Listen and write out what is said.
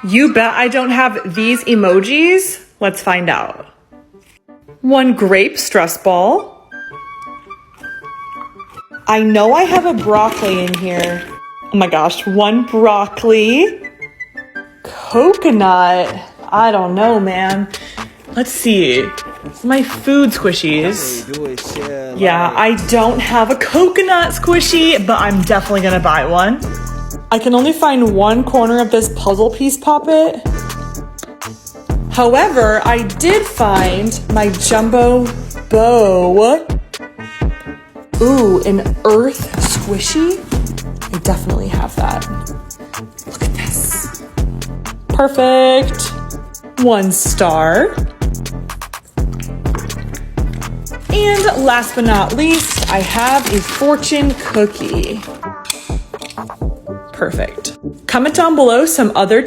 You bet I don't have these emojis? Let's find out. One grape stress ball. I know I have a broccoli in here. Oh my gosh, one broccoli. Coconut. I don't know, man. Let's see. My food squishies. Yeah, I don't have a coconut squishy, but I'm definitely gonna buy one. I can only find one corner of this puzzle piece poppet. However, I did find my jumbo bow. Ooh, an earth squishy? I definitely have that. Look at this. Perfect. 1 star. And last but not least, I have a fortune cookie. Perfect. Comment down below some other